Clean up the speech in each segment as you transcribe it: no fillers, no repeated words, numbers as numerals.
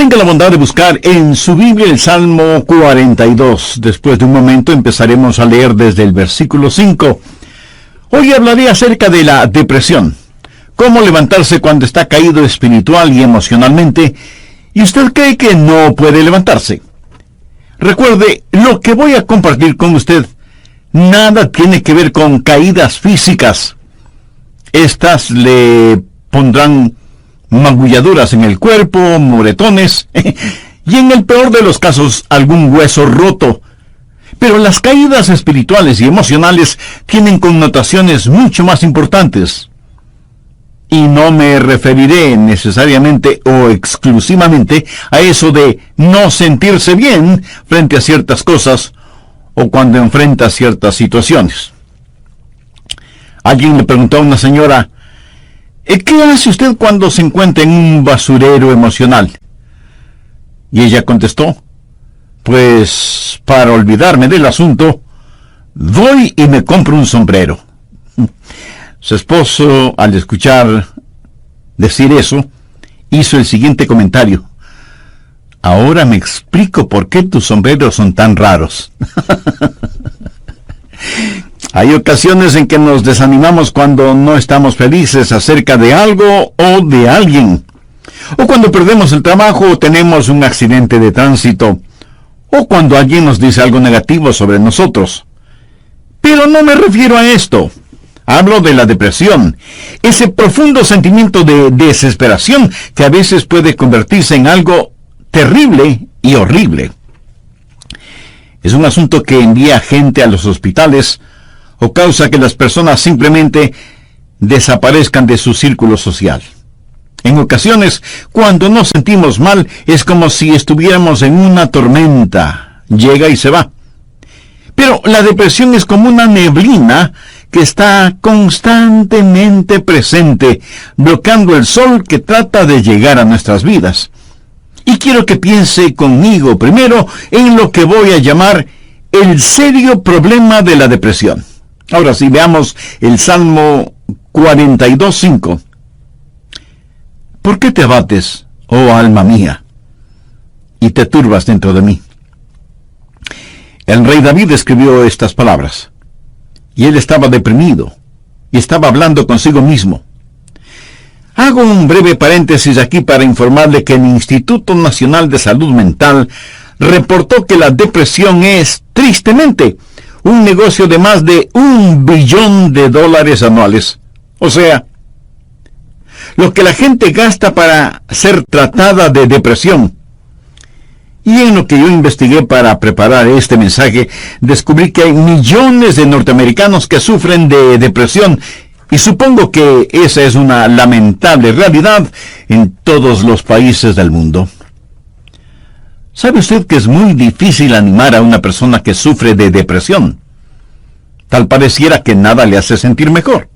Tenga la bondad de buscar en su Biblia el Salmo 42. Después de un momento empezaremos a leer desde el versículo 5. Hoy hablaré acerca de la depresión. Cómo levantarse cuando está caído espiritual y emocionalmente, y usted cree que no puede levantarse. Recuerde, lo que voy a compartir con usted nada tiene que ver con caídas físicas. Estas le pondrán magulladuras en el cuerpo, moretones, y en el peor de los casos, algún hueso roto. Pero las caídas espirituales y emocionales tienen connotaciones mucho más importantes. Y no me referiré necesariamente o exclusivamente a eso de no sentirse bien frente a ciertas cosas o cuando enfrenta ciertas situaciones. Alguien le preguntó a una señora, ¿qué hace usted cuando se encuentra en un basurero emocional? Y ella contestó, pues para olvidarme del asunto, voy y me compro un sombrero. Su esposo, al escuchar decir eso, hizo el siguiente comentario. Ahora me explico por qué tus sombreros son tan raros. Hay ocasiones en que nos desanimamos cuando no estamos felices acerca de algo o de alguien. O cuando perdemos el trabajo o tenemos un accidente de tránsito. O cuando alguien nos dice algo negativo sobre nosotros. Pero no me refiero a esto. Hablo de la depresión, ese profundo sentimiento de desesperación que a veces puede convertirse en algo terrible y horrible. Es un asunto que envía gente a los hospitales o causa que las personas simplemente desaparezcan de su círculo social. En ocasiones, cuando nos sentimos mal, es como si estuviéramos en una tormenta. Llega y se va. Pero la depresión es como una neblina que está constantemente presente, bloqueando el sol que trata de llegar a nuestras vidas. Y quiero que piense conmigo primero en lo que voy a llamar el serio problema de la depresión. Ahora sí, veamos el Salmo 42:5. ¿Por qué te abates, oh alma mía, y te turbas dentro de mí? El rey David escribió estas palabras, y él estaba deprimido, y estaba hablando consigo mismo. Hago un breve paréntesis aquí para informarle que el Instituto Nacional de Salud Mental reportó que la depresión es, tristemente, un negocio de más de $1 billón anuales. O sea, lo que la gente gasta para ser tratada de depresión. Y en lo que yo investigué para preparar este mensaje, descubrí que hay millones de norteamericanos que sufren de depresión, y supongo que esa es una lamentable realidad en todos los países del mundo. ¿Sabe usted que es muy difícil animar a una persona que sufre de depresión? Tal pareciera que nada le hace sentir mejor.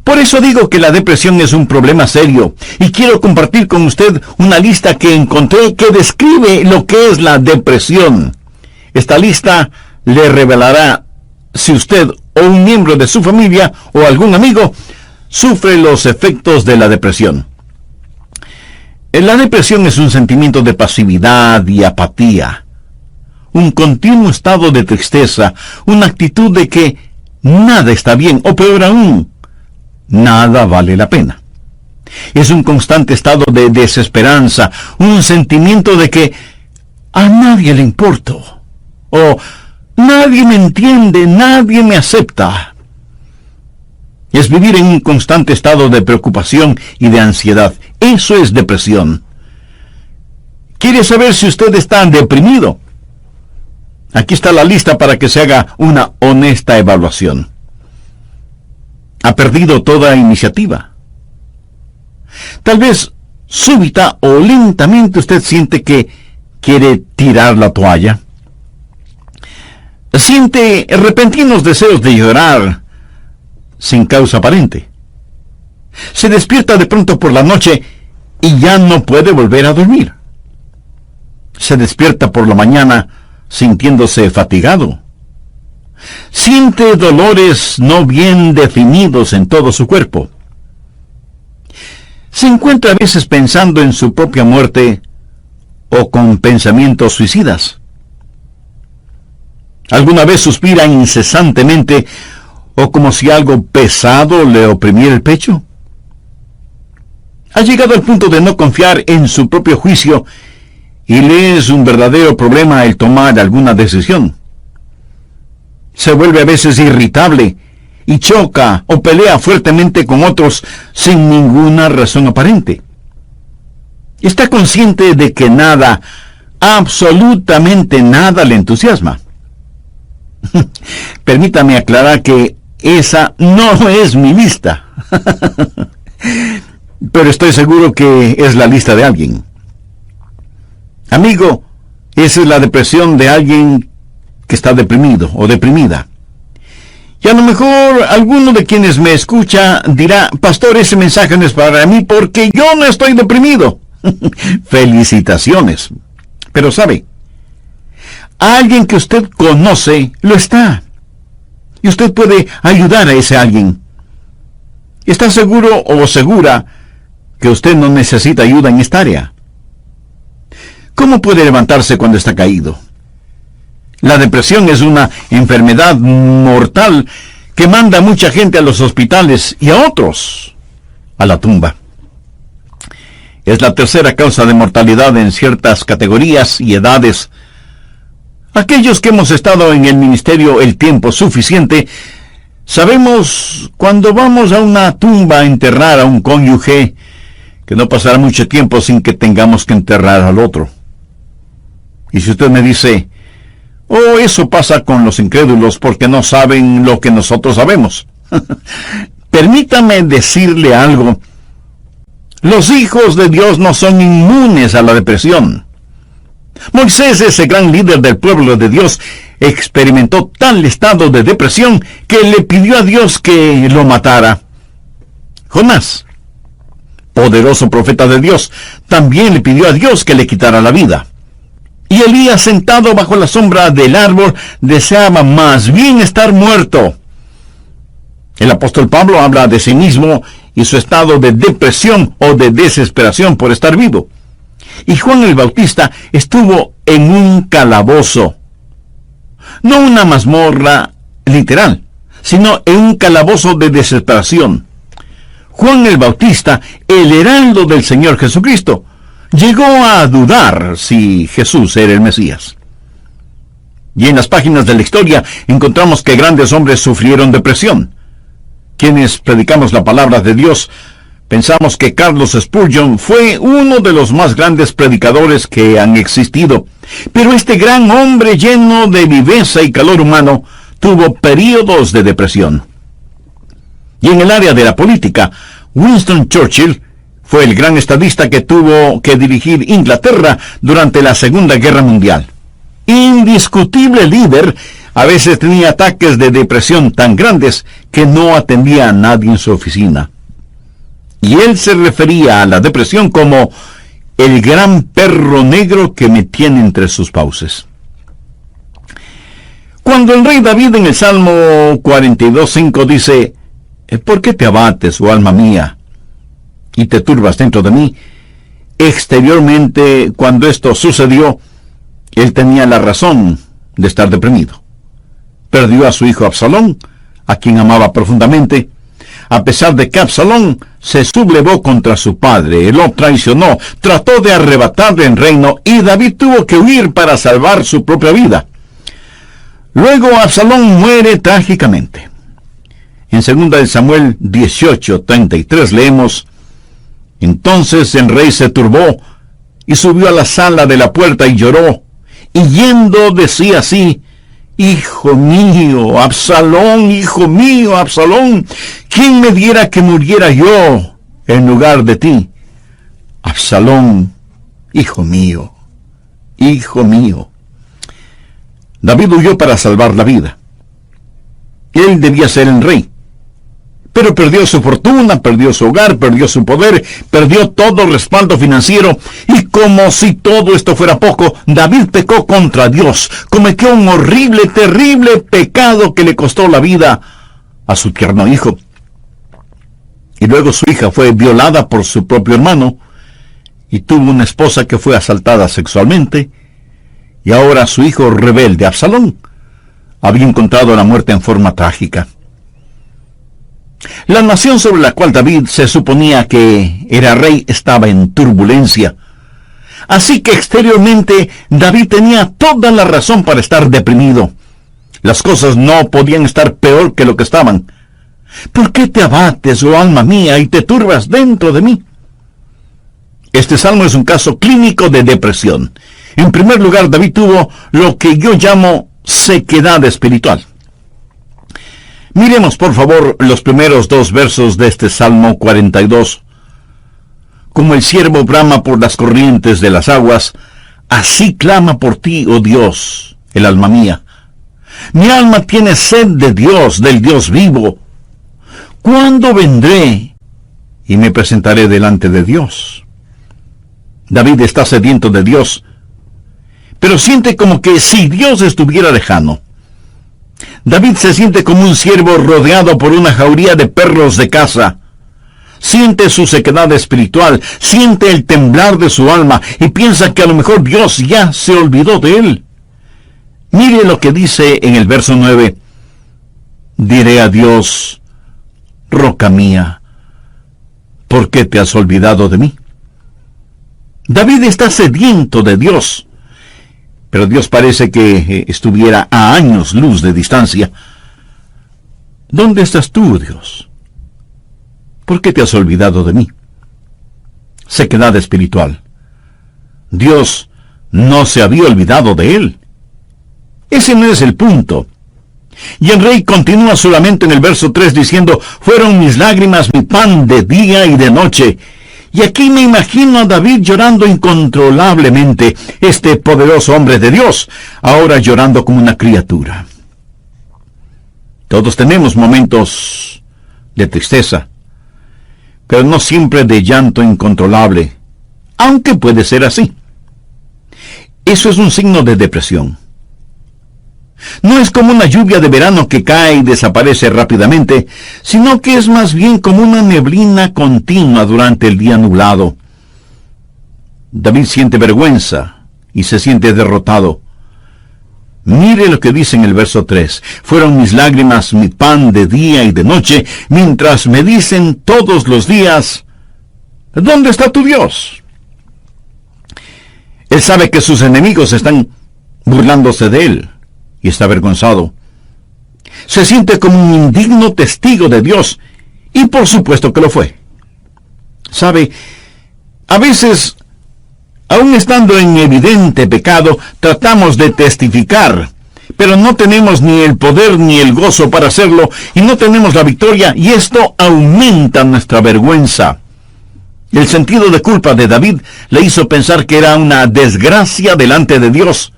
Por eso digo que la depresión es un problema serio, y quiero compartir con usted una lista que encontré que describe lo que es la depresión. Esta lista le revelará si usted o un miembro de su familia o algún amigo sufre los efectos de la depresión. La depresión es un sentimiento de pasividad y apatía, un continuo estado de tristeza, una actitud de que nada está bien, o peor aún, nada vale la pena. Es un constante estado de desesperanza, un sentimiento de que a nadie le importo, o nadie me entiende, nadie me acepta. Es vivir en un constante estado de preocupación y de ansiedad. Eso es depresión. ¿Quiere saber si usted está deprimido? Aquí está la lista para que se haga una honesta evaluación. ¿Ha perdido toda iniciativa? Tal vez súbita o lentamente usted siente que quiere tirar la toalla. Siente repentinos deseos de llorar sin causa aparente. Se despierta de pronto por la noche y ya no puede volver a dormir. Se despierta por la mañana sintiéndose fatigado. Siente dolores no bien definidos en todo su cuerpo. Se encuentra a veces pensando en su propia muerte o con pensamientos suicidas? ¿Alguna vez suspira incesantemente o como si algo pesado le oprimiera el pecho? ¿Ha llegado al punto de no confiar en su propio juicio y le es un verdadero problema el tomar alguna decisión? Se vuelve a veces irritable y choca o pelea fuertemente con otros sin ninguna razón aparente. Está consciente de que nada, absolutamente nada le entusiasma. Permítame aclarar que esa no es mi lista. Pero estoy seguro que es la lista de alguien. Amigo, esa es la depresión de alguien que está deprimido o deprimida. Y a lo mejor alguno de quienes me escucha dirá: pastor, ese mensaje no es para mí porque yo no estoy deprimido. Felicitaciones. Pero sabe, alguien que usted conoce lo está. Y usted puede ayudar a ese alguien. ¿Está seguro o segura que usted no necesita ayuda en esta área? ¿Cómo puede levantarse cuando está caído? La depresión es una enfermedad mortal que manda a mucha gente a los hospitales y a otros a la tumba. Es la tercera causa de mortalidad en ciertas categorías y edades. Aquellos que hemos estado en el ministerio el tiempo suficiente, sabemos cuando vamos a una tumba a enterrar a un cónyuge, que no pasará mucho tiempo sin que tengamos que enterrar al otro. Y si usted me dice: oh, eso pasa con los incrédulos porque no saben lo que nosotros sabemos. Permítame decirle algo. Los hijos de Dios no son inmunes a la depresión. Moisés, ese gran líder del pueblo de Dios, experimentó tal estado de depresión que le pidió a Dios que lo matara. Jonás, poderoso profeta de Dios, también le pidió a Dios que le quitara la vida. Y Elías, sentado bajo la sombra del árbol, deseaba más bien estar muerto. El apóstol Pablo habla de sí mismo y su estado de depresión o de desesperación por estar vivo. Y Juan el Bautista estuvo en un calabozo. No una mazmorra literal, sino en un calabozo de desesperación. Juan el Bautista, el heraldo del Señor Jesucristo, llegó a dudar si Jesús era el Mesías. Y en las páginas de la historia encontramos que grandes hombres sufrieron depresión. Quienes predicamos la palabra de Dios pensamos que Carlos Spurgeon fue uno de los más grandes predicadores que han existido. Pero este gran hombre lleno de viveza y calor humano tuvo períodos de depresión. Y en el área de la política, Winston Churchill fue el gran estadista que tuvo que dirigir Inglaterra durante la Segunda Guerra Mundial. Indiscutible líder, a veces tenía ataques de depresión tan grandes que no atendía a nadie en su oficina. Y él se refería a la depresión como el gran perro negro que me tiene entre sus fauces. Cuando el rey David en el Salmo 42:5 dice: ¿por qué te abates, oh alma mía, y te turbas dentro de mí? Exteriormente, cuando esto sucedió, él tenía la razón de estar deprimido. Perdió a su hijo Absalón, a quien amaba profundamente. A pesar de que Absalón se sublevó contra su padre, él lo traicionó, trató de arrebatarle el reino y David tuvo que huir para salvar su propia vida. Luego Absalón muere trágicamente. En 2 Samuel 18:33 leemos: entonces el rey se turbó y subió a la sala de la puerta y lloró, y yendo decía así: hijo mío, Absalón, ¿quién me diera que muriera yo en lugar de ti? Absalón, hijo mío, hijo mío. David huyó para salvar la vida. Él debía ser el rey, pero perdió su fortuna, perdió su hogar, perdió su poder, perdió todo respaldo financiero, y como si todo esto fuera poco, David pecó contra Dios, cometió un horrible, terrible pecado que le costó la vida a su tierno hijo. Y luego su hija fue violada por su propio hermano, y tuvo una esposa que fue asaltada sexualmente, y ahora su hijo rebelde, Absalón, había encontrado la muerte en forma trágica. La nación sobre la cual David se suponía que era rey estaba en turbulencia. Así que exteriormente David tenía toda la razón para estar deprimido. Las cosas no podían estar peor que lo que estaban. ¿Por qué te abates, oh alma mía, y te turbas dentro de mí? Este salmo es un caso clínico de depresión. En primer lugar, David tuvo lo que yo llamo sequedad espiritual. Miremos, por favor, los primeros 2 versos de este Salmo 42. Como el ciervo brama por las corrientes de las aguas, así clama por ti, oh Dios, el alma mía. Mi alma tiene sed de Dios, del Dios vivo. ¿Cuándo vendré y me presentaré delante de Dios? David está sediento de Dios, pero siente como que si Dios estuviera lejano. David se siente como un ciervo rodeado por una jauría de perros de caza. Siente su sequedad espiritual, siente el temblar de su alma y piensa que a lo mejor Dios ya se olvidó de él. Mire lo que dice en el verso 9. Diré a Dios, roca mía, ¿por qué te has olvidado de mí? David está sediento de Dios, pero Dios parece que estuviera a años luz de distancia. ¿Dónde estás tú, Dios? ¿Por qué te has olvidado de mí? Sequedad espiritual. Dios no se había olvidado de él. Ese no es el punto. Y el rey continúa su lamento en el verso 3 diciendo, fueron mis lágrimas mi pan de día y de noche. Y aquí me imagino a David llorando incontrolablemente, este poderoso hombre de Dios, ahora llorando como una criatura. Todos tenemos momentos de tristeza, pero no siempre de llanto incontrolable, aunque puede ser así. Eso es un signo de depresión. No es como una lluvia de verano que cae y desaparece rápidamente, sino que es más bien como una neblina continua durante el día nublado. David siente vergüenza y se siente derrotado. Mire lo que dice en el verso 3. Fueron mis lágrimas mi pan de día y de noche, mientras me dicen todos los días, ¿dónde está tu Dios? Él sabe que sus enemigos están burlándose de él y está avergonzado. Se siente como un indigno testigo de Dios, y por supuesto que lo fue. Sabe, a veces, aun estando en evidente pecado, tratamos de testificar, pero no tenemos ni el poder ni el gozo para hacerlo, y no tenemos la victoria, y esto aumenta nuestra vergüenza. El sentido de culpa de David le hizo pensar que era una desgracia delante de Dios.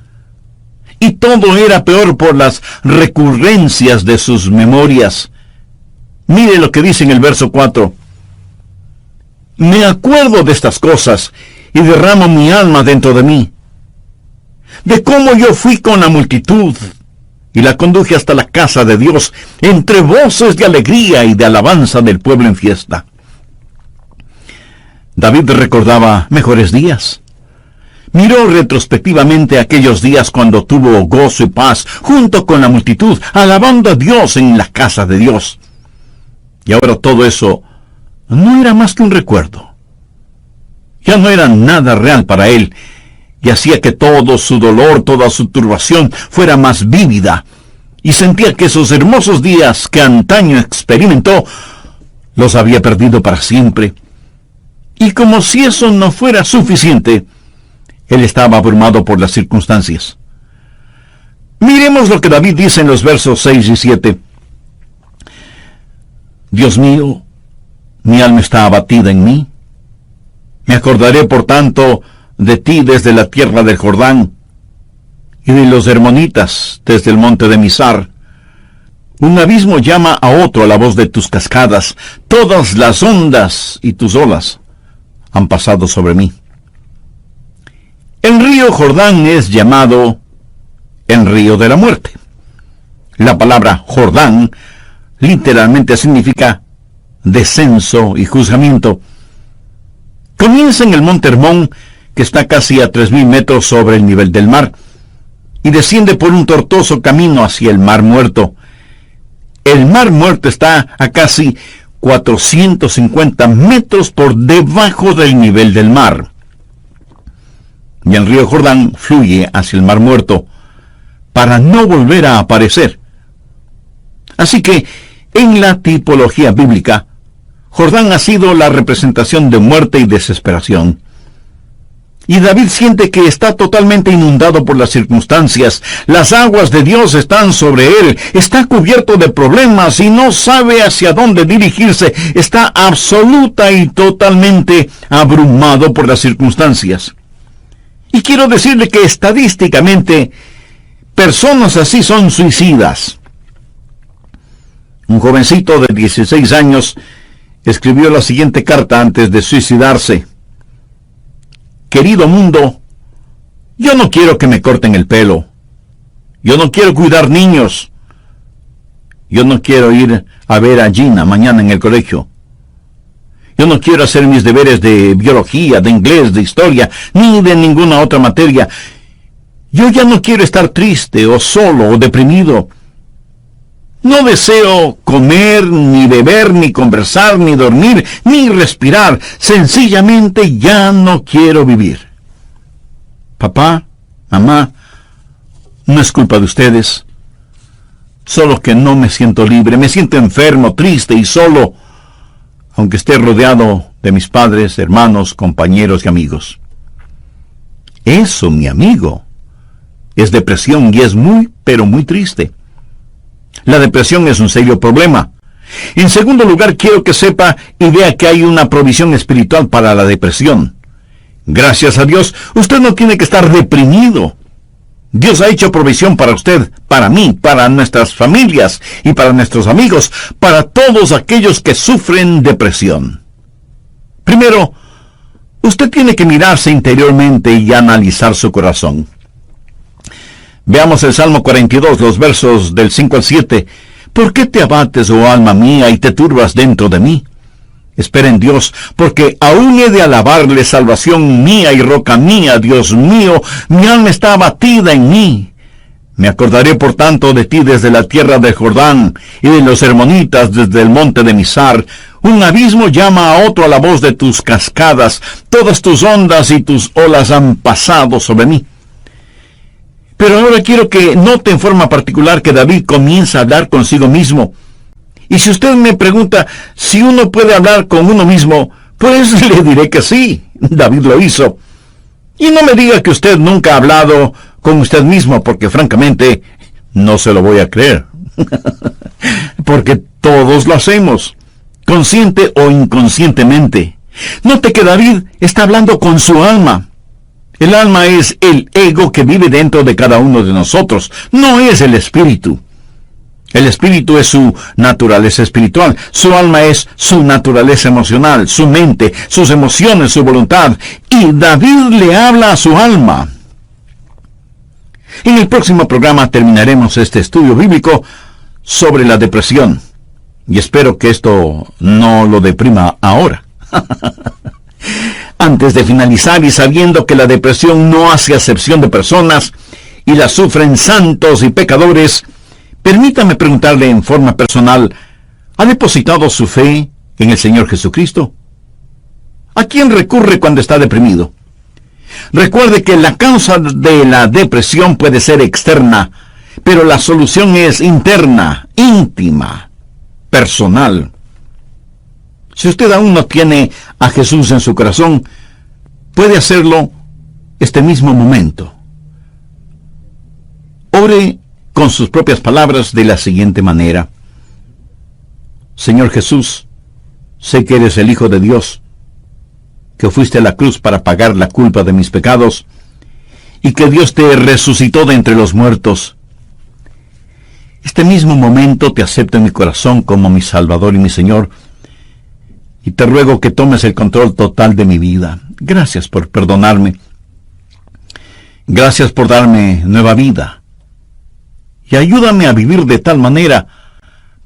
Y todo era peor por las recurrencias de sus memorias. Mire lo que dice en el verso 4. Me acuerdo de estas cosas y derramo mi alma dentro de mí. De cómo yo fui con la multitud y la conduje hasta la casa de Dios, entre voces de alegría y de alabanza del pueblo en fiesta. David recordaba mejores días. Miró retrospectivamente aquellos días cuando tuvo gozo y paz junto con la multitud, alabando a Dios en la casa de Dios. Y ahora todo eso no era más que un recuerdo. Ya no era nada real para él, y hacía que todo su dolor, toda su turbación fuera más vívida, y sentía que esos hermosos días que antaño experimentó, los había perdido para siempre. Y como si eso no fuera suficiente, él estaba abrumado por las circunstancias. Miremos lo que David dice en los versos 6 y 7. Dios mío, mi alma está abatida en mí. Me acordaré, por tanto, de ti desde la tierra del Jordán, y de los hermonitas desde el monte de Mizar. Un abismo llama a otro a la voz de tus cascadas. Todas las ondas y tus olas han pasado sobre mí. El río Jordán es llamado el río de la muerte. La palabra Jordán literalmente significa descenso y juzgamiento. Comienza en el Monte Hermón, que está casi a 3.000 metros sobre el nivel del mar, y desciende por un tortuoso camino hacia el Mar Muerto. El Mar Muerto está a casi 450 metros por debajo del nivel del mar. Y el río Jordán fluye hacia el Mar Muerto para no volver a aparecer. Así que, en la tipología bíblica, Jordán ha sido la representación de muerte y desesperación. Y David siente que está totalmente inundado por las circunstancias. Las aguas de Dios están sobre él. Está cubierto de problemas y no sabe hacia dónde dirigirse. Está absoluta y totalmente abrumado por las circunstancias. Y quiero decirle que estadísticamente, personas así son suicidas. Un jovencito de 16 años escribió la siguiente carta antes de suicidarse. Querido mundo, yo no quiero que me corten el pelo. Yo no quiero cuidar niños. Yo no quiero ir a ver a Gina mañana en el colegio. Yo no quiero hacer mis deberes de biología, de inglés, de historia, ni de ninguna otra materia. Yo ya no quiero estar triste o solo o deprimido. No deseo comer, ni beber, ni conversar, ni dormir, ni respirar. Sencillamente ya no quiero vivir. Papá, mamá, no es culpa de ustedes. Solo que no me siento libre. Me siento enfermo, triste y solo, aunque esté rodeado de mis padres, hermanos, compañeros y amigos. Eso, mi amigo, es depresión y es muy, pero muy triste. La depresión es un serio problema. En segundo lugar, quiero que sepa y vea que hay una provisión espiritual para la depresión. Gracias a Dios, usted no tiene que estar deprimido. Dios ha hecho provisión para usted, para mí, para nuestras familias y para nuestros amigos, para todos aquellos que sufren depresión. Primero, usted tiene que mirarse interiormente y analizar su corazón. Veamos el Salmo 42, los versos del 5 al 7. ¿Por qué te abates, oh alma mía, y te turbas dentro de mí? Espera en Dios, porque aún he de alabarle, salvación mía y roca mía, Dios mío, mi alma está abatida en mí. Me acordaré por tanto de ti desde la tierra de Jordán, y de los hermonitas desde el monte de Mizar. Un abismo llama a otro a la voz de tus cascadas, todas tus ondas y tus olas han pasado sobre mí. Pero ahora quiero que note en forma particular que David comienza a hablar consigo mismo. Y si usted me pregunta si uno puede hablar con uno mismo, pues le diré que sí, David lo hizo. Y no me diga que usted nunca ha hablado con usted mismo, porque francamente no se lo voy a creer. Porque todos lo hacemos, consciente o inconscientemente. Note que David está hablando con su alma. El alma es el ego que vive dentro de cada uno de nosotros, no es el espíritu. El espíritu es su naturaleza espiritual, su alma es su naturaleza emocional, su mente, sus emociones, su voluntad, y David le habla a su alma. En el próximo programa terminaremos este estudio bíblico sobre la depresión, y espero que esto no lo deprima ahora. Antes de finalizar y sabiendo que la depresión no hace acepción de personas y la sufren santos y pecadores, permítame preguntarle en forma personal, ¿ha depositado su fe en el Señor Jesucristo? ¿A quién recurre cuando está deprimido? Recuerde que la causa de la depresión puede ser externa, pero la solución es interna, íntima, personal. Si usted aún no tiene a Jesús en su corazón, puede hacerlo este mismo momento. Ore con sus propias palabras de la siguiente manera. Señor Jesús, sé que eres el Hijo de Dios, que fuiste a la cruz para pagar la culpa de mis pecados, y que Dios te resucitó de entre los muertos. Este mismo momento te acepto en mi corazón como mi Salvador y mi Señor, y te ruego que tomes el control total de mi vida. Gracias por perdonarme. Gracias por darme nueva vida. Y ayúdame a vivir de tal manera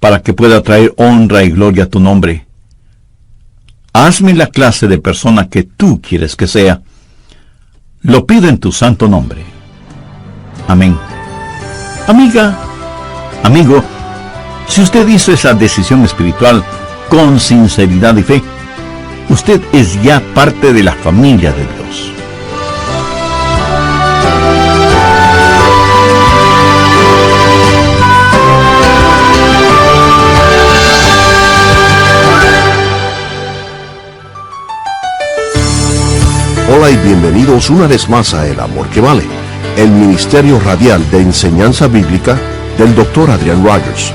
para que pueda traer honra y gloria a tu nombre. Hazme la clase de persona que tú quieres que sea. Lo pido en tu santo nombre. Amén. Amiga, amigo, si usted hizo esa decisión espiritual con sinceridad y fe, usted es ya parte de la familia de Dios. Hola y bienvenidos una vez más a El Amor que Vale, el ministerio radial de enseñanza bíblica del Dr. Adrian Rogers.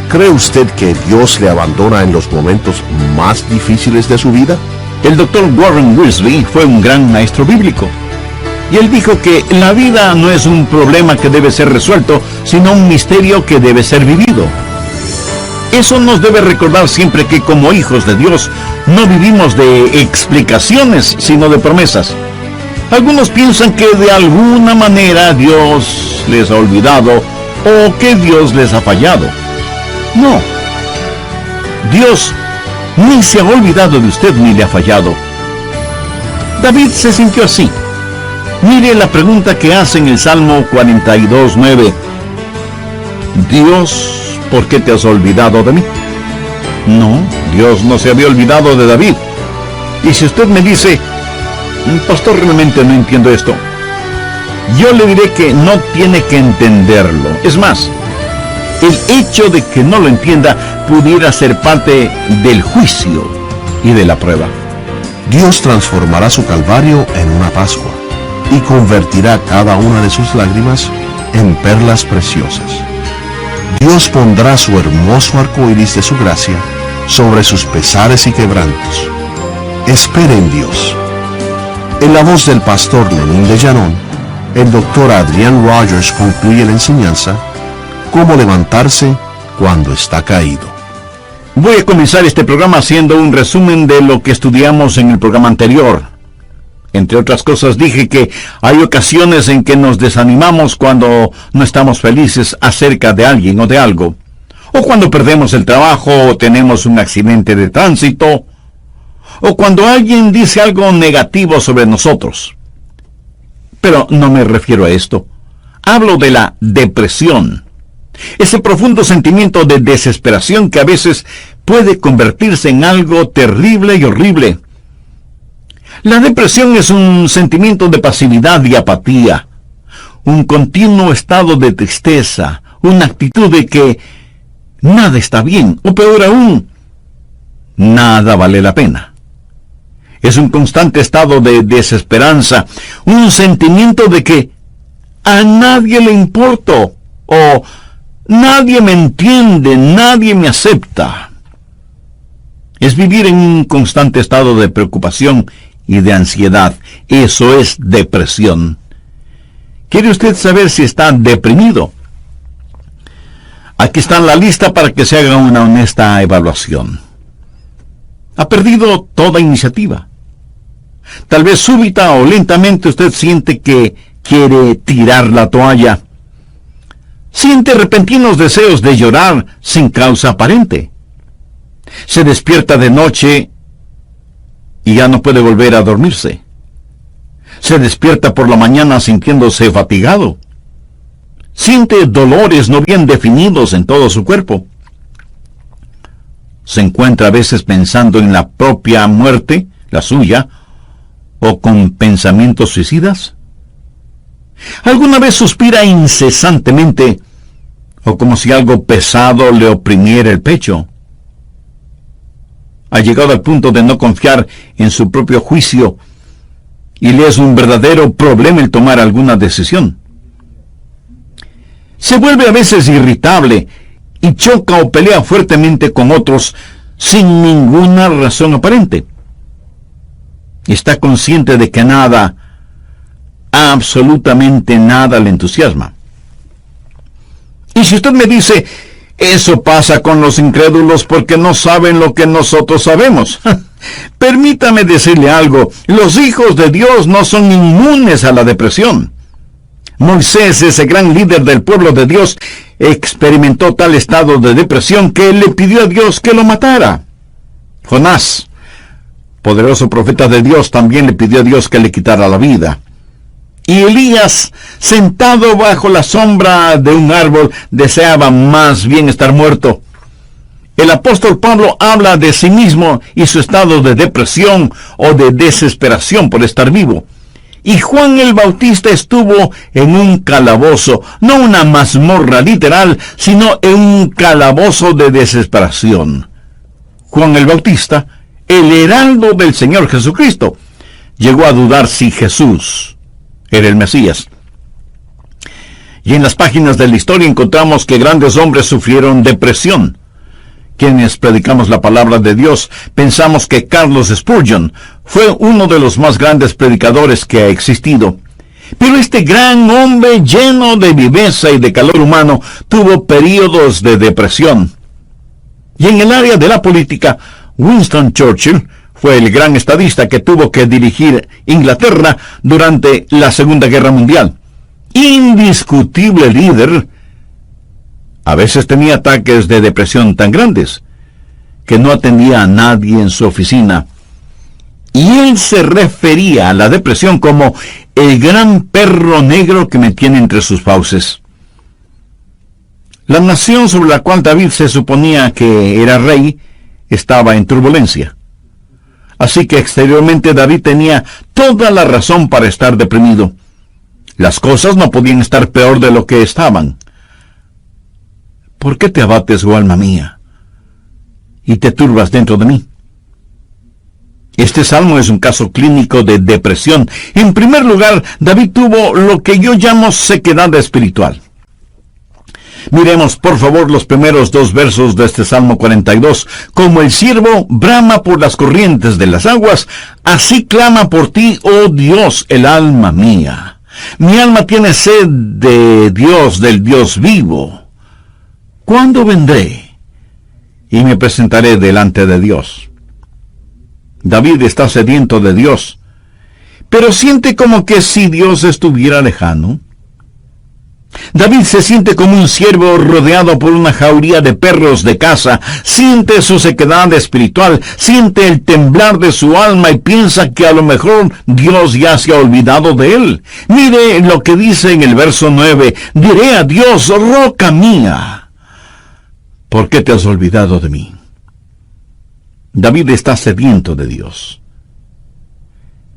¿Cree usted que Dios le abandona en los momentos más difíciles de su vida? El Dr. Warren Wiersbe fue un gran maestro bíblico, y él dijo que la vida no es un problema que debe ser resuelto, sino un misterio que debe ser vivido. Eso nos debe recordar siempre que como hijos de Dios no vivimos de explicaciones, sino de promesas. Algunos piensan que de alguna manera Dios les ha olvidado o que Dios les ha fallado. No. Dios ni se ha olvidado de usted ni le ha fallado. David se sintió así. Mire la pregunta que hace en el Salmo 42:9. Dios, ¿por qué te has olvidado de mí? No, Dios no se había olvidado de David. Y si usted me dice, pastor, realmente no entiendo esto, yo le diré que no tiene que entenderlo. Es más, el hecho de que no lo entienda pudiera ser parte del juicio y de la prueba. Dios transformará su calvario en una Pascua y convertirá cada una de sus lágrimas en perlas preciosas. Dios pondrá su hermoso arco iris de su gracia sobre sus pesares y quebrantos. Espere en Dios. En la voz del pastor Lenín de Llanón, el Dr. Adrian Rogers concluye la enseñanza: cómo levantarse cuando está caído. Voy a comenzar este programa haciendo un resumen de lo que estudiamos en el programa anterior. Entre otras cosas, dije que hay ocasiones en que nos desanimamos cuando no estamos felices acerca de alguien o de algo, o cuando perdemos el trabajo o tenemos un accidente de tránsito, o cuando alguien dice algo negativo sobre nosotros. Pero no me refiero a esto. Hablo de la depresión, ese profundo sentimiento de desesperación que a veces puede convertirse en algo terrible y horrible. La depresión es un sentimiento de pasividad y apatía, un continuo estado de tristeza, una actitud de que nada está bien, o peor aún, nada vale la pena. Es un constante estado de desesperanza, un sentimiento de que a nadie le importo, o nadie me entiende, nadie me acepta. Es vivir en un constante estado de preocupación y de ansiedad. Eso es depresión. ¿Quiere usted saber si está deprimido? Aquí está la lista para que se haga una honesta evaluación. Ha perdido toda iniciativa. Tal vez súbita o lentamente usted siente que quiere tirar la toalla. Siente repentinos deseos de llorar sin causa aparente. Se despierta de noche y ya no puede volver a dormirse. Se despierta por la mañana sintiéndose fatigado. Siente dolores no bien definidos en todo su cuerpo. Se encuentra a veces pensando en la propia muerte, la suya, o con pensamientos suicidas. ¿Alguna vez suspira incesantemente, o como si algo pesado le oprimiera el pecho? Ha llegado al punto de no confiar en su propio juicio y le es un verdadero problema el tomar alguna decisión. Se vuelve a veces irritable y choca o pelea fuertemente con otros sin ninguna razón aparente. Está consciente de que nada, absolutamente nada le entusiasma. Y si usted me dice, eso pasa con los incrédulos porque no saben lo que nosotros sabemos. Permítame decirle algo, los hijos de Dios no son inmunes a la depresión. Moisés, ese gran líder del pueblo de Dios, experimentó tal estado de depresión que le pidió a Dios que lo matara. Jonás, poderoso profeta de Dios, también le pidió a Dios que le quitara la vida. Y Elías, sentado bajo la sombra de un árbol, deseaba más bien estar muerto. El apóstol Pablo habla de sí mismo y su estado de depresión o de desesperación por estar vivo. Y Juan el Bautista estuvo en un calabozo, no una mazmorra literal, sino en un calabozo de desesperación. Juan el Bautista, el heraldo del Señor Jesucristo, llegó a dudar si Jesús era el Mesías. Y en las páginas de la historia encontramos que grandes hombres sufrieron depresión. Quienes predicamos la palabra de Dios pensamos que Carlos Spurgeon fue uno de los más grandes predicadores que ha existido. Pero este gran hombre lleno de viveza y de calor humano tuvo períodos de depresión. Y en el área de la política, Winston Churchill fue el gran estadista que tuvo que dirigir Inglaterra durante la Segunda Guerra Mundial. Indiscutible líder. A veces tenía ataques de depresión tan grandes que no atendía a nadie en su oficina. Y él se refería a la depresión como el gran perro negro que me tiene entre sus fauces. La nación sobre la cual David se suponía que era rey estaba en turbulencia. Así que exteriormente David tenía toda la razón para estar deprimido. Las cosas no podían estar peor de lo que estaban. ¿Por qué te abates, oh alma mía, y te turbas dentro de mí? Este salmo es un caso clínico de depresión. En primer lugar, David tuvo lo que yo llamo sequedad espiritual. Miremos, por favor, los primeros 2 versos de este Salmo 42. Como el ciervo brama por las corrientes de las aguas, así clama por ti, oh Dios, el alma mía. Mi alma tiene sed de Dios, del Dios vivo. ¿Cuándo vendré y me presentaré delante de Dios? David está sediento de Dios, pero siente como que si Dios estuviera lejano. David se siente como un ciervo rodeado por una jauría de perros de caza. Siente su sequedad espiritual, siente el temblar de su alma y piensa que a lo mejor Dios ya se ha olvidado de él. Mire lo que dice en el verso 9. Diré a Dios, roca mía, ¿por qué te has olvidado de mí? David está sediento de Dios.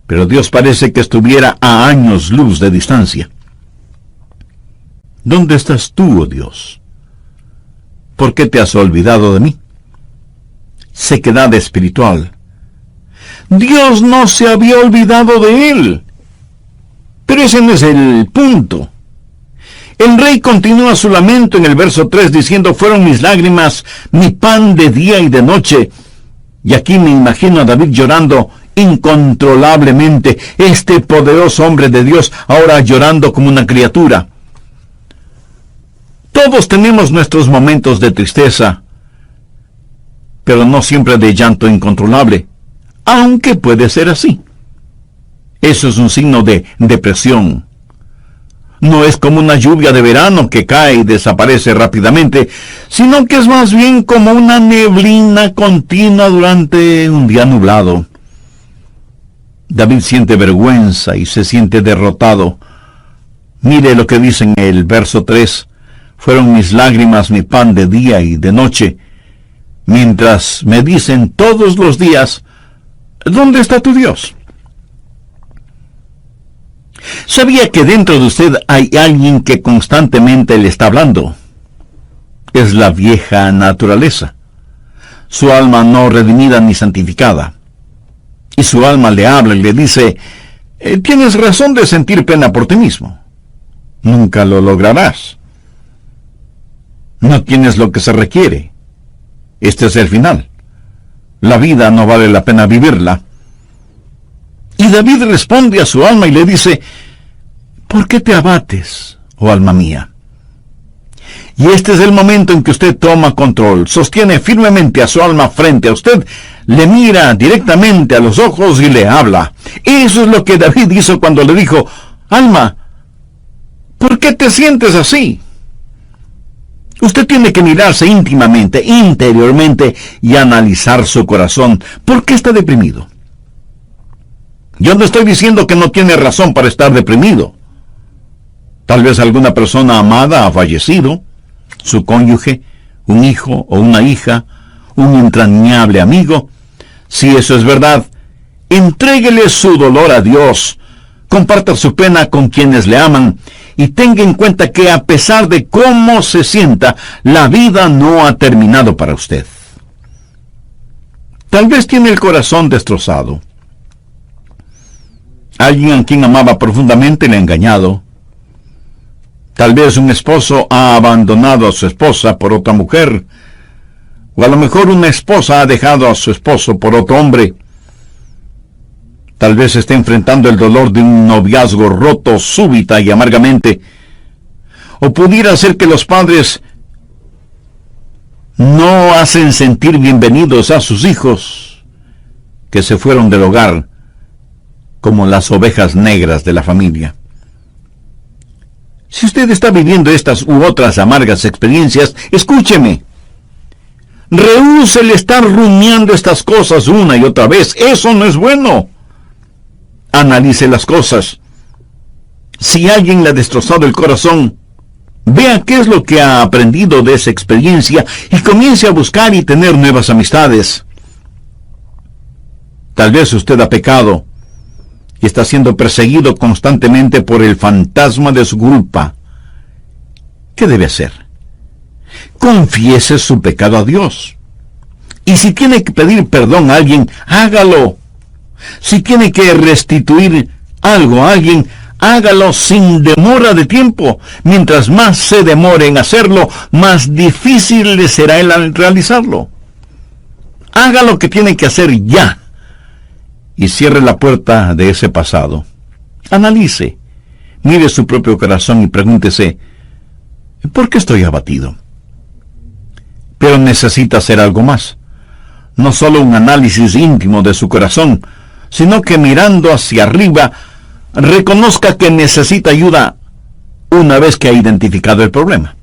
Pero Dios parece que estuviera a años luz de distancia. ¿Dónde estás tú, oh Dios? ¿Por qué te has olvidado de mí? Sequedad espiritual. Dios no se había olvidado de él. Pero ese no es el punto. El rey continúa su lamento en el verso 3 diciendo, fueron mis lágrimas, mi pan de día y de noche. Y aquí me imagino a David llorando incontrolablemente, este poderoso hombre de Dios ahora llorando como una criatura. Todos tenemos nuestros momentos de tristeza, pero no siempre de llanto incontrolable, aunque puede ser así. Eso es un signo de depresión. No es como una lluvia de verano que cae y desaparece rápidamente, sino que es más bien como una neblina continua durante un día nublado. David siente vergüenza y se siente derrotado. Mire lo que dice en el verso 3. Fueron mis lágrimas mi pan de día y de noche, mientras me dicen todos los días, ¿dónde está tu Dios? ¿Sabía que dentro de usted hay alguien que constantemente le está hablando? Es la vieja naturaleza, su alma no redimida ni santificada. Y su alma le habla y le dice, tienes razón de sentir pena por ti mismo. Nunca lo lograrás. No tienes lo que se requiere. Este es el final. La vida no vale la pena vivirla. Y David responde a su alma y le dice, ¿por qué te abates, oh alma mía? Y este es el momento en que usted toma control, sostiene firmemente a su alma frente a usted, le mira directamente a los ojos y le habla. Eso es lo que David hizo cuando le dijo, alma, ¿por qué te sientes así? Usted tiene que mirarse íntimamente, interiormente, y analizar su corazón. ¿Por qué está deprimido? Yo no estoy diciendo que no tiene razón para estar deprimido. Tal vez alguna persona amada ha fallecido, su cónyuge, un hijo o una hija, un entrañable amigo. Si eso es verdad, entréguele su dolor a Dios, comparta su pena con quienes le aman y tenga en cuenta que a pesar de cómo se sienta, la vida no ha terminado para usted. Tal vez tiene el corazón destrozado. Alguien a quien amaba profundamente le ha engañado. Tal vez un esposo ha abandonado a su esposa por otra mujer, o a lo mejor una esposa ha dejado a su esposo por otro hombre. Tal vez esté enfrentando el dolor de un noviazgo roto súbita y amargamente. O pudiera ser que los padres no hacen sentir bienvenidos a sus hijos que se fueron del hogar como las ovejas negras de la familia. Si usted está viviendo estas u otras amargas experiencias, escúcheme. Rehúse el estar rumiando estas cosas una y otra vez. Eso no es bueno. Analice las cosas. Si alguien le ha destrozado el corazón, vea qué es lo que ha aprendido de esa experiencia y comience a buscar y tener nuevas amistades. Tal vez usted ha pecado y está siendo perseguido constantemente por el fantasma de su culpa. ¿Qué debe hacer? Confiese su pecado a Dios. Y si tiene que pedir perdón a alguien, hágalo. Si tiene que restituir algo a alguien, hágalo sin demora de tiempo. Mientras más se demore en hacerlo, más difícil le será el realizarlo. Haga lo que tiene que hacer ya. Y cierre la puerta de ese pasado. Analice, mire su propio corazón y pregúntese, ¿por qué estoy abatido? Pero necesita hacer algo más. No solo un análisis íntimo de su corazón, sino que mirando hacia arriba, reconozca que necesita ayuda una vez que ha identificado el problema.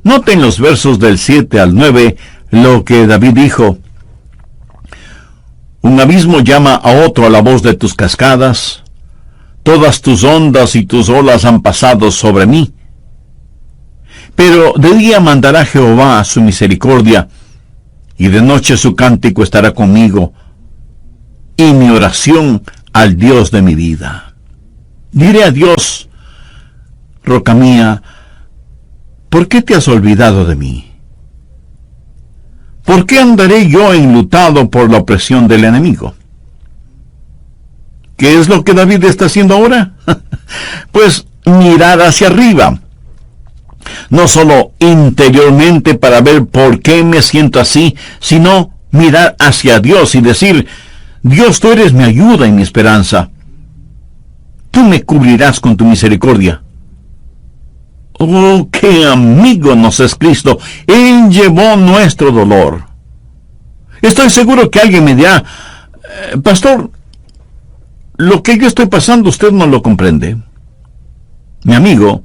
Noten los versos del 7 al 9 lo que David dijo. Un abismo llama a otro a la voz de tus cascadas. Todas tus ondas y tus olas han pasado sobre mí. Pero de día mandará Jehová su misericordia, y de noche su cántico estará conmigo, y mi oración al Dios de mi vida. Diré a Dios, roca mía, ¿por qué te has olvidado de mí? ¿Por qué andaré yo enlutado por la opresión del enemigo? ¿Qué es lo que David está haciendo ahora? Pues mirar hacia arriba. No solo interiormente para ver por qué me siento así, sino mirar hacia Dios y decir, Dios, tú eres mi ayuda y mi esperanza. Tú me cubrirás con tu misericordia. Oh, qué amigo nos es Cristo. Él llevó nuestro dolor. Estoy seguro que alguien me dirá, pastor, lo que yo estoy pasando usted no lo comprende. Mi amigo,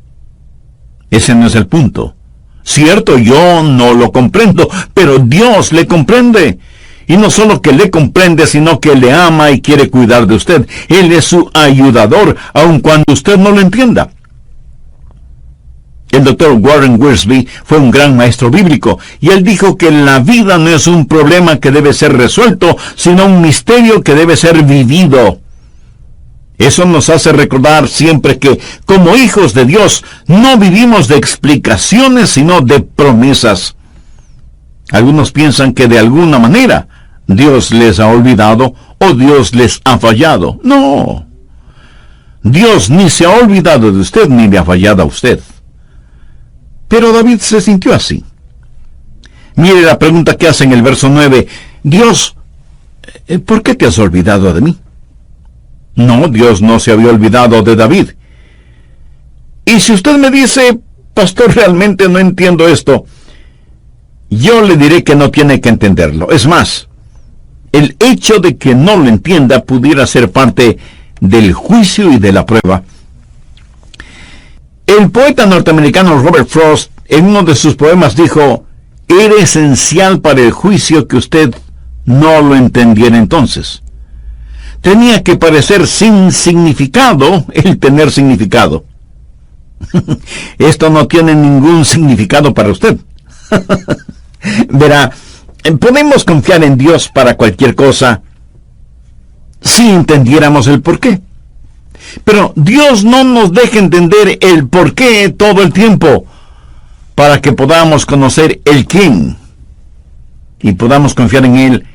ese no es el punto. Cierto, yo no lo comprendo, pero Dios le comprende. Y no solo que le comprende, sino que le ama y quiere cuidar de usted. Él es su ayudador, aun cuando usted no lo entienda. El doctor Warren Wiersbe fue un gran maestro bíblico, y él dijo que la vida no es un problema que debe ser resuelto, sino un misterio que debe ser vivido. Eso nos hace recordar siempre que, como hijos de Dios, no vivimos de explicaciones, sino de promesas. Algunos piensan que de alguna manera Dios les ha olvidado o Dios les ha fallado. No. Dios ni se ha olvidado de usted ni le ha fallado a usted. Pero David se sintió así. Mire la pregunta que hace en el verso 9. Dios, ¿por qué te has olvidado de mí? No, Dios no se había olvidado de David. Y si usted me dice, pastor, realmente no entiendo esto, yo le diré que no tiene que entenderlo. Es más, el hecho de que no lo entienda pudiera ser parte del juicio y de la prueba. El poeta norteamericano Robert Frost, en uno de sus poemas, dijo, era esencial para el juicio que usted no lo entendiera entonces. Tenía que parecer sin significado el tener significado. Esto no tiene ningún significado para usted. Verá, podemos confiar en Dios para cualquier cosa si entendiéramos el porqué. Pero Dios no nos deja entender el porqué todo el tiempo para que podamos conocer el quién y podamos confiar en Él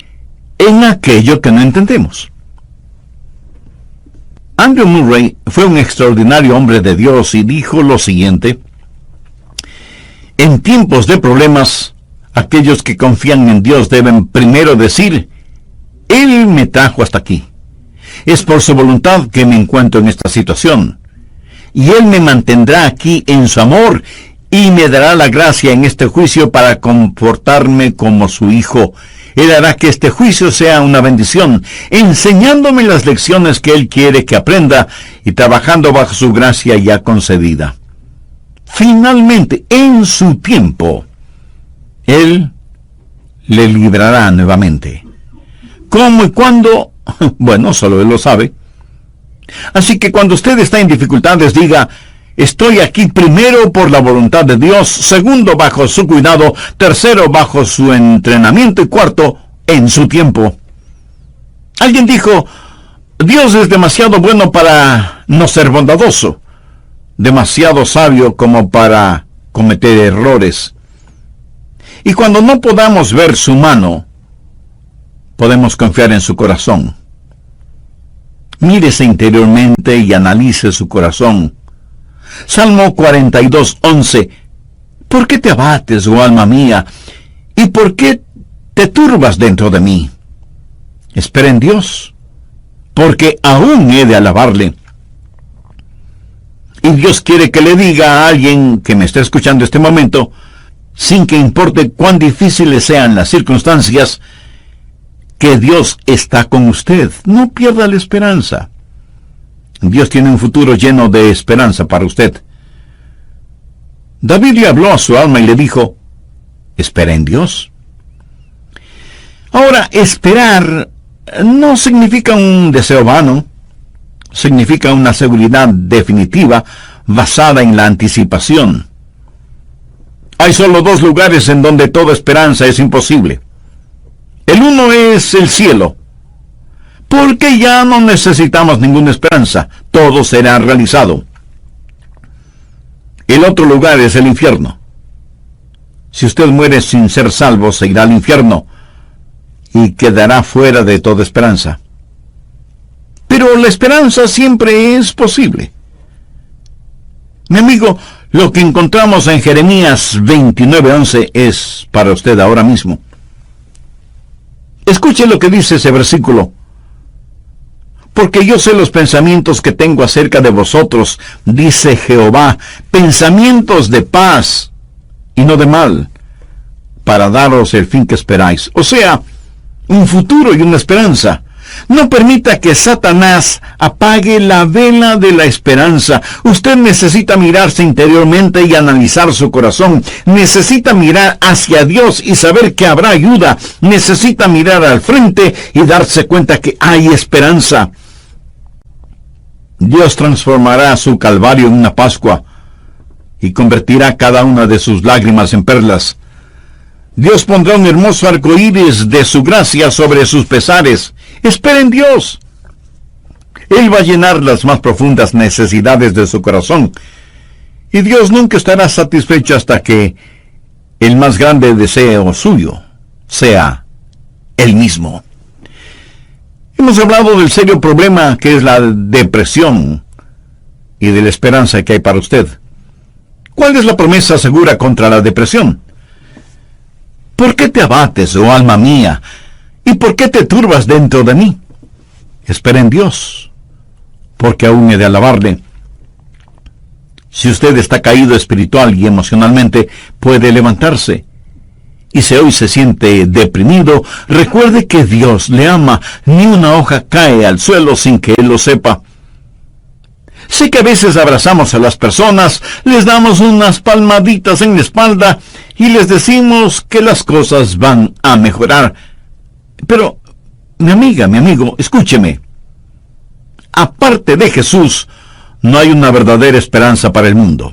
en aquello que no entendemos. Andrew Murray fue un extraordinario hombre de Dios y dijo lo siguiente: en tiempos de problemas, aquellos que confían en Dios deben primero decir: Él me trajo hasta aquí. Es por su voluntad que me encuentro en esta situación. Y Él me mantendrá aquí en su amor y me dará la gracia en este juicio para comportarme como su hijo. Él hará que este juicio sea una bendición, enseñándome las lecciones que Él quiere que aprenda y trabajando bajo su gracia ya concedida. Finalmente, en su tiempo, Él le librará nuevamente. ¿Cómo y cuándo? Bueno, solo Él lo sabe. Así que cuando usted está en dificultades, diga: estoy aquí primero por la voluntad de Dios, segundo bajo su cuidado, tercero bajo su entrenamiento y cuarto en su tiempo. Alguien dijo: Dios es demasiado bueno para no ser bondadoso, demasiado sabio como para cometer errores. Y cuando no podamos ver su mano, podemos confiar en su corazón. Mírese interiormente y analice su corazón. Salmo 42:11. ¿Por qué te abates, oh alma mía? ¿Y por qué te turbas dentro de mí? Espera en Dios, porque aún he de alabarle. Y Dios quiere que le diga a alguien que me está escuchando este momento, sin que importe cuán difíciles sean las circunstancias, que Dios está con usted. No pierda la esperanza. Dios tiene un futuro lleno de esperanza para usted. David le habló a su alma y le dijo: espera en Dios. Ahora, esperar no significa un deseo vano. Significa una seguridad definitiva basada en la anticipación. Hay solo dos lugares en donde toda esperanza es imposible. El uno es el cielo, porque ya no necesitamos ninguna esperanza, todo será realizado. El otro lugar es el infierno. Si usted muere sin ser salvo, se irá al infierno y quedará fuera de toda esperanza. Pero la esperanza siempre es posible. Mi amigo, lo que encontramos en Jeremías 29:11 es para usted ahora mismo. Escuche lo que dice ese versículo. Porque yo sé los pensamientos que tengo acerca de vosotros, dice Jehová, pensamientos de paz y no de mal, para daros el fin que esperáis. O sea, un futuro y una esperanza. No permita que Satanás apague la vela de la esperanza. Usted necesita mirarse interiormente y analizar su corazón. Necesita mirar hacia Dios y saber que habrá ayuda. Necesita mirar al frente y darse cuenta que hay esperanza. Dios transformará su calvario en una Pascua y convertirá cada una de sus lágrimas en perlas. Dios pondrá un hermoso arco iris de su gracia sobre sus pesares. Espera en Dios. Él va a llenar las más profundas necesidades de su corazón. Y Dios nunca estará satisfecho hasta que el más grande deseo suyo sea Él mismo. Hemos hablado del serio problema que es la depresión y de la esperanza que hay para usted. ¿Cuál es la promesa segura contra la depresión? ¿Por qué te abates, oh alma mía? ¿Y por qué te turbas dentro de mí? Espera en Dios, porque aún he de alabarle. Si usted está caído espiritual y emocionalmente, puede levantarse. Y si hoy se siente deprimido, recuerde que Dios le ama. Ni una hoja cae al suelo sin que Él lo sepa. Sé que a veces abrazamos a las personas, les damos unas palmaditas en la espalda y les decimos que las cosas van a mejorar. Pero, mi amiga, mi amigo, escúcheme. aparte de Jesús, no hay una verdadera esperanza para el mundo.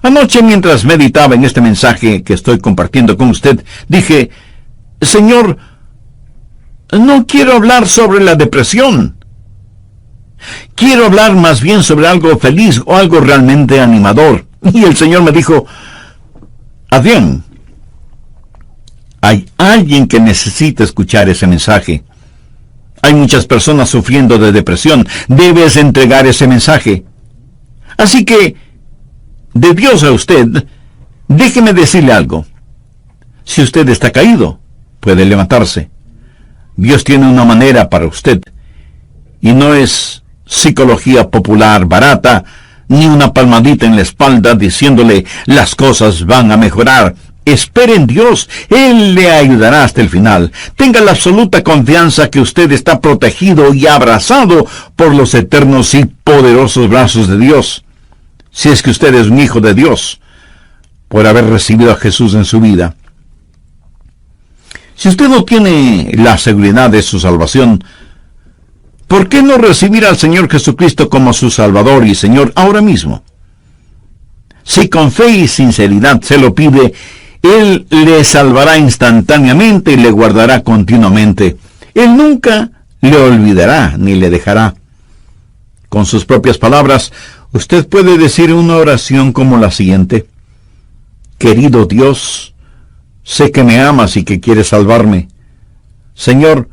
Anoche, mientras meditaba en este mensaje que estoy compartiendo con usted, dije, Señor, no quiero hablar sobre la depresión. Quiero hablar más bien sobre algo feliz o algo realmente animador. Y el Señor me dijo, Adrián, hay alguien que necesita escuchar ese mensaje. Hay muchas personas sufriendo de depresión. Debes entregar ese mensaje. Así que, de Dios a usted, déjeme decirle algo. Si usted está caído, puede levantarse. Dios tiene una manera para usted. Y no es psicología popular barata, ni una palmadita en la espalda diciéndole las cosas van a mejorar. Espere en Dios, Él le ayudará hasta el final. Tenga la absoluta confianza que usted está protegido y abrazado por los eternos y poderosos brazos de Dios. Si es que usted es un hijo de Dios, por haber recibido a Jesús en su vida. Si usted no tiene la seguridad de su salvación, ¿por qué no recibir al Señor Jesucristo como su Salvador y Señor ahora mismo? Si con fe y sinceridad se lo pide, Él le salvará instantáneamente y le guardará continuamente. Él nunca le olvidará ni le dejará. Con sus propias palabras, usted puede decir una oración como la siguiente. Querido Dios, sé que me amas y que quieres salvarme. Señor,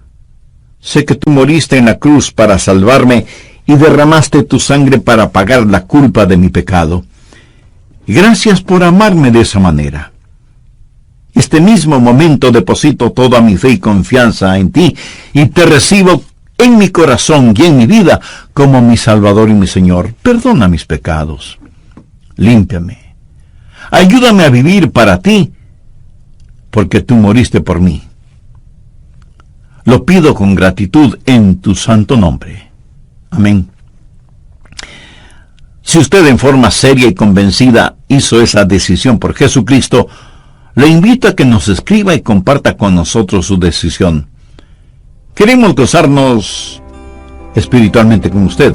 sé que tú moriste en la cruz para salvarme y derramaste tu sangre para pagar la culpa de mi pecado. Gracias por amarme de esa manera. Este mismo momento deposito toda mi fe y confianza en ti y te recibo en mi corazón y en mi vida como mi Salvador y mi Señor. Perdona mis pecados. Límpiame. Ayúdame a vivir para ti, porque tú moriste por mí. Lo pido con gratitud en tu santo nombre. Amén. Si usted en forma seria y convencida hizo esa decisión por Jesucristo, le invito a que nos escriba y comparta con nosotros su decisión. Queremos gozarnos espiritualmente con usted.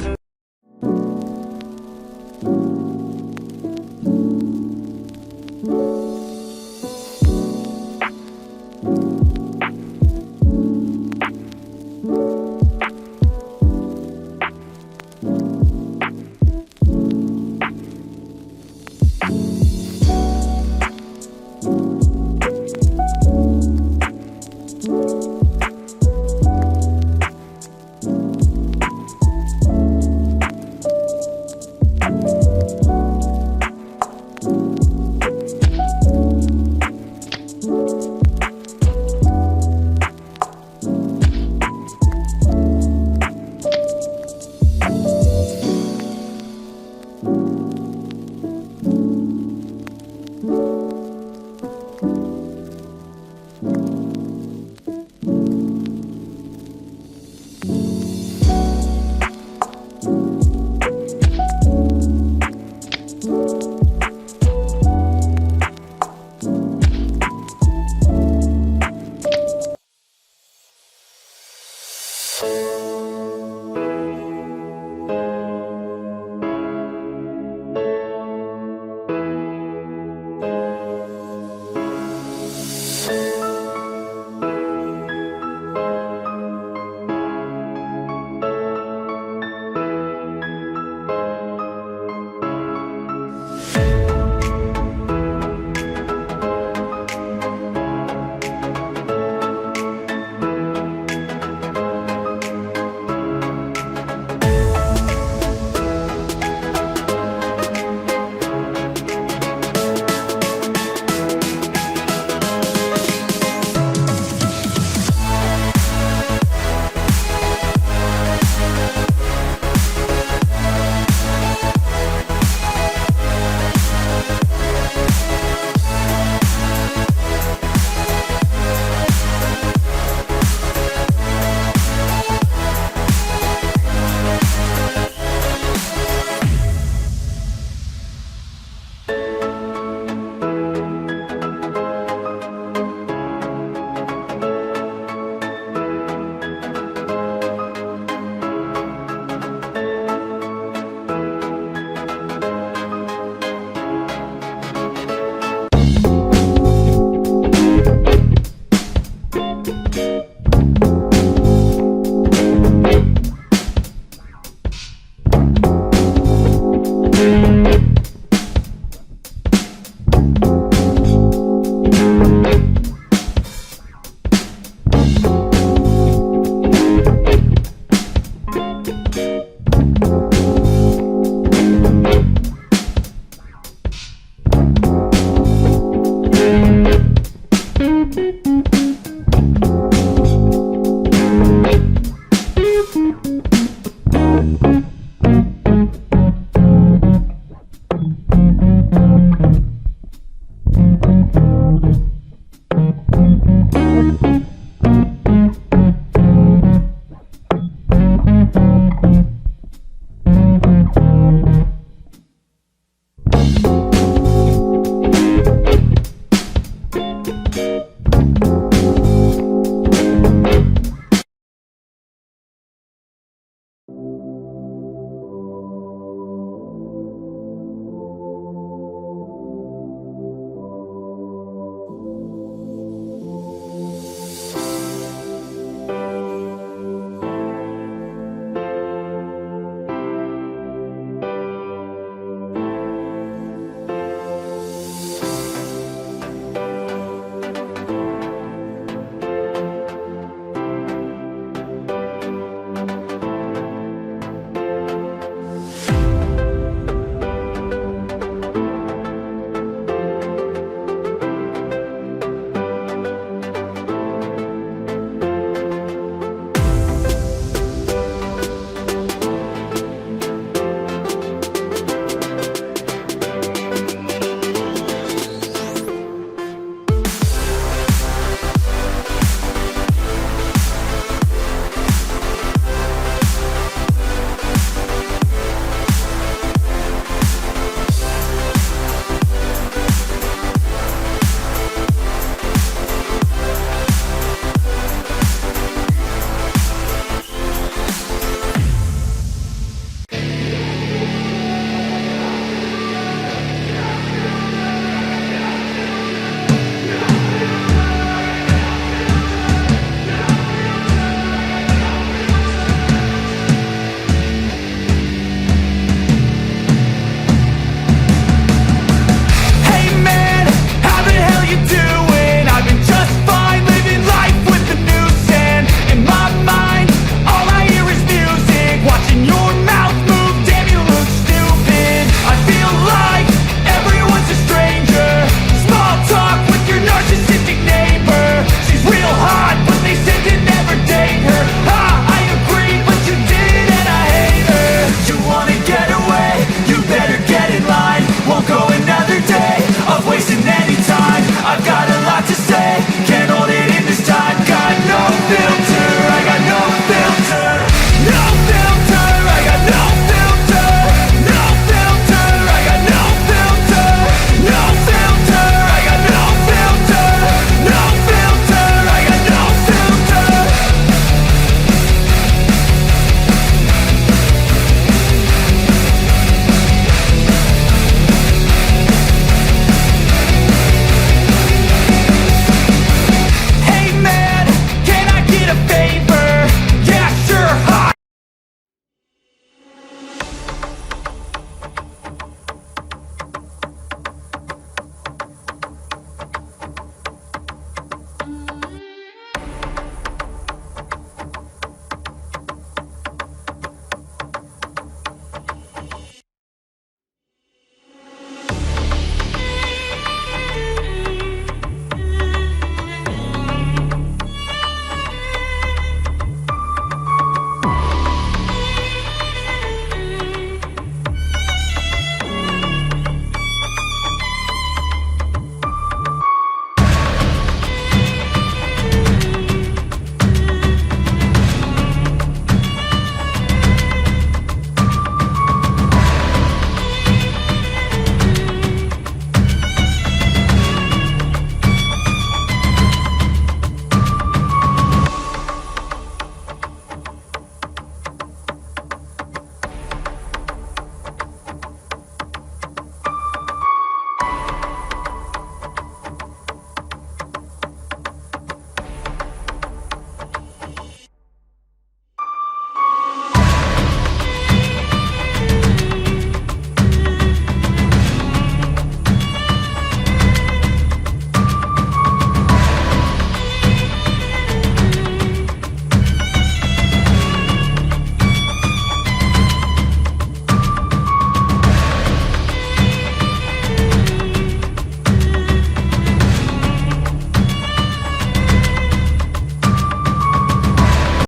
Dios.